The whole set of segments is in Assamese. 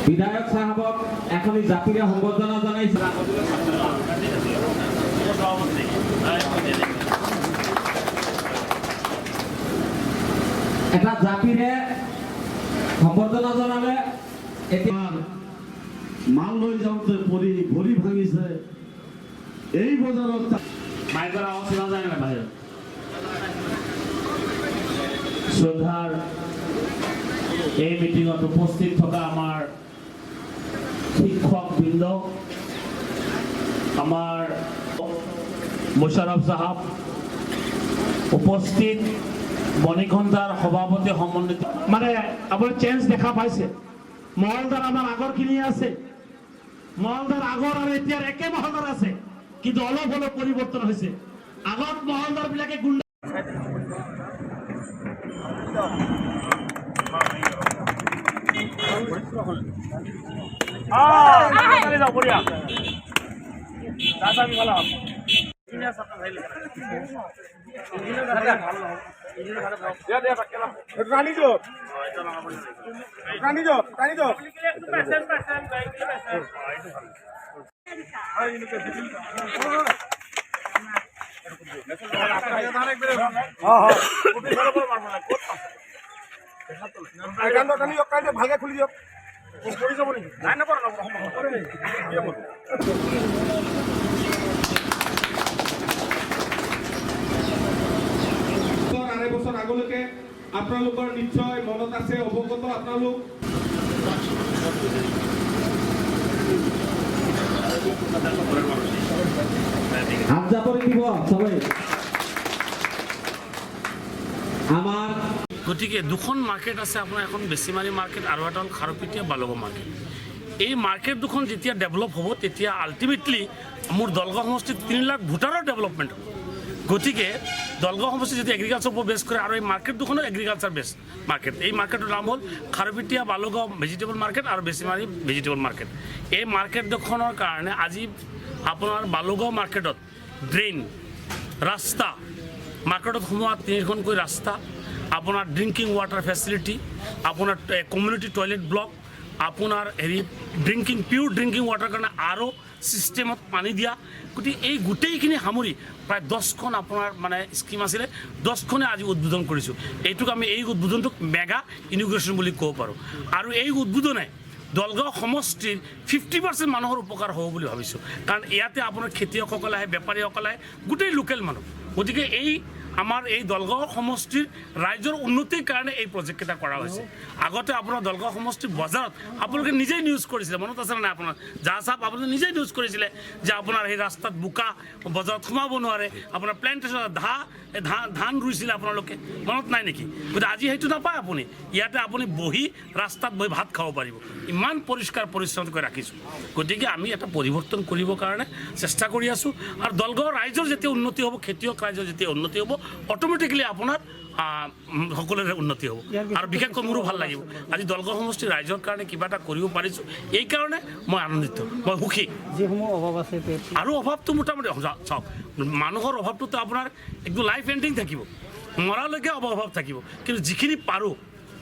বিধায়ক সাহেবক এখনি জাতিৰে সম্বৰ্ধনা জনাইছে। এটা জাতিৰে সম্বৰ্ধনা জনালে এতিয়া মাল লৈ যাওঁতে পৰি ভৰি ভাঙিছে। এই বজাৰত মাইকৰ আৱাজ শুনা যায় না বাহিৰত? শ্ৰদ্ধাৰ এই মিটিঙত উপস্থিত থকা আমাৰ শিক্ষকবৃন্দ, আমাৰ মুশ্বাৰফ সাহেব, উপস্থিত বণিকঘণ্টাৰ সভাপতি সমন্বিত, মানে আপোনাৰ চেঞ্জ দেখা পাইছে। মহলদাৰ আমাৰ আগৰখিনি আছে, মহলদাৰ আগৰ আৰু এতিয়াৰ একে মহলদাৰ আছে, কিন্তু অলপ অলপ পৰিৱৰ্তন হৈছে। আগত মহলদাৰ বিলাকে গুণ্ডা ভালকে খুলি দিয়ক। আঢ়ৈ বছৰ আগলৈকে আপোনালোকৰ নিশ্চয় মনত আছে, অৱগত আপোনালোক। হাত জাপৰি দিব সবাই। আমাৰ গতিকে দুখন মাৰ্কেট আছে আপোনাৰ, এখন বেছিমাৰী মাৰ্কেট আৰু এটা হ'ল খাৰুপেটীয়া বালুগাঁও মাৰ্কেট। এই মাৰ্কেট দুখন যেতিয়া ডেভেলপ হ'ব তেতিয়া আল্টিমেটলি মোৰ দলগাঁও সমষ্টিত 3 লাখ ভোটাৰৰ ডেভেলপমেণ্ট হ'ব। গতিকে দলগাঁও সমষ্টি যদি এগ্ৰিকালচাৰ ওপৰত বেছ কৰে, আৰু এই মাৰ্কেট দুখনো এগ্ৰিকালচাৰ বেছ মাৰ্কেট। এই মাৰ্কেটৰ নাম হ'ল খাৰুপেটীয়া বালুগাঁও ভেজিটেবল মাৰ্কেট আৰু বেছিমাৰী ভেজিটেবল মাৰ্কেট। এই মাৰ্কেট দুখনৰ কাৰণে আজি আপোনাৰ বালুগাঁও মাৰ্কেটত ড্ৰেইন, ৰাস্তা, মাৰ্কেটত সোমোৱা 3খনকৈ ৰাস্তা, আপোনাৰ ড্ৰিংকিং ৱাটাৰ ফেচিলিটি, আপোনাৰ কমিউনিটি টয়লেট ব্লক, আপোনাৰ পিয়ৰ ড্ৰিংকিং ৱাটাৰ কাৰণে আৰু চিষ্টেমত পানী দিয়া। গতিকে এই গোটেইখিনি সামৰি প্ৰায় 10খন আপোনাৰ মানে স্কিম আছিলে, 10খনে আজি উদ্বোধন কৰিছোঁ। এইটোক আমি এই উদ্বোধনটোক মেগা ইনোগ্ৰেশ্যন বুলি ক'ব পাৰোঁ। আৰু এই উদ্বোধনে দলগাঁও সমষ্টিৰ 50% মানুহৰ উপকাৰ হ'ব বুলি ভাবিছোঁ। কাৰণ ইয়াতে আপোনাৰ খেতিয়কসকল আহে, বেপাৰীসকল আহে, গোটেই লোকেল মানুহ। গতিকে এই আমাৰ এই দলগাঁও সমষ্টিৰ ৰাইজৰ উন্নতিৰ কাৰণে এই প্ৰজেক্টকেইটা কৰা হৈছে। আগতে আপোনাৰ দলগাঁও সমষ্টিৰ বজাৰত আপোনালোকে নিজেই নিউজ কৰিছিলে, মনত আছে নাই আপোনাৰ? যাৰ চাপ আপোনালোকে নিজেই নিউজ কৰিছিলে যে আপোনাৰ সেই ৰাস্তাত বোকা, বজাৰত সোমাব নোৱাৰে, আপোনাৰ প্লেণ্টেশ্যনত ধান ৰুইছিলে আপোনালোকে, মনত নাই নেকি? গতিকে আজি সেইটো নাপায় আপুনি। ইয়াতে আপুনি বহি ৰাস্তাত বহি ভাত খাব পাৰিব। ইমান পৰিষ্কাৰ পৰিচ্ছন্ন কৰি ৰাখিছোঁ। গতিকে আমি এটা পৰিৱৰ্তন কৰিবৰ কাৰণে চেষ্টা কৰি আছোঁ। আৰু দলগাঁৱৰ ৰাইজৰ যেতিয়া উন্নতি হ'ব, খেতিয়ক ৰাইজৰ যেতিয়া উন্নতি হ'ব, অট'মেটিকেলি আপোনাৰ সকলোৰে উন্নতি হ'ব। আৰু বিশেষকৈ মোৰো ভাল লাগিব আজি দলগাঁও সমষ্টিৰ ৰাইজৰ কাৰণে কিবা এটা কৰিব পাৰিছোঁ। এইকাৰণে মই আনন্দিত, মই সুখী। যিসমূহ অভাৱ আছে আৰু অভাৱটো মোটামুটি চাওক, মানুহৰ অভাৱটোতো আপোনাৰ একদম লাইফ এণ্ডিং থাকিব, মৰালৈকে অভাৱ থাকিব। কিন্তু যিখিনি পাৰোঁ,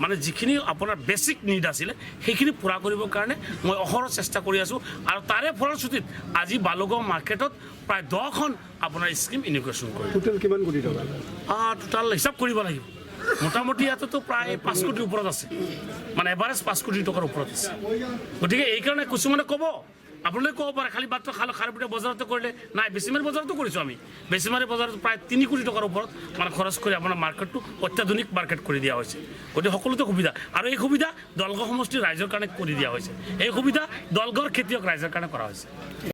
মানে যিখিনি আপোনাৰ বেছিক নিড আছিলে সেইখিনি পূৰা কৰিবৰ কাৰণে মই অহৰহ চেষ্টা কৰি আছোঁ। আৰু তাৰে ফলশ্ৰুতিত আজি বালুগাঁও মাৰ্কেটত প্ৰায় 10খন আপোনাৰ স্কিম ইনোগ্ৰেশ্যন কৰিম। টোটেল কিমান কোটি টকা? টোটাল হিচাপ কৰিব লাগিব। মোটামুটি ইয়াতেতো প্ৰায় 5 কোটিৰ ওপৰত আছে, মানে এভাৰেজ 5 কোটি টকাৰ ওপৰত আছে। গতিকে এইকাৰণে কিছুমানে ক'ব, আপোনালোকে ক'ব পাৰে খালী মাত্ৰ খাৰুপেটীয়া বজাৰতে কৰিলে নাই, বেছিমাৰী বজাৰতো কৰিছোঁ আমি। বেছিমাৰী বজাৰত প্ৰায় 3 কোটি টকাৰ ওপৰত মানে খৰচ কৰি আপোনাৰ মাৰ্কেটটো অত্যাধুনিক মাৰ্কেট কৰি দিয়া হৈছে। গতিকে সকলোতে সুবিধা, আৰু এই সুবিধা দলগাঁও সমষ্টিৰ ৰাইজৰ কাৰণে কৰি দিয়া হৈছে। এই সুবিধা দলগাঁৱৰ খেতিয়ক ৰাইজৰ কাৰণে কৰা হৈছে।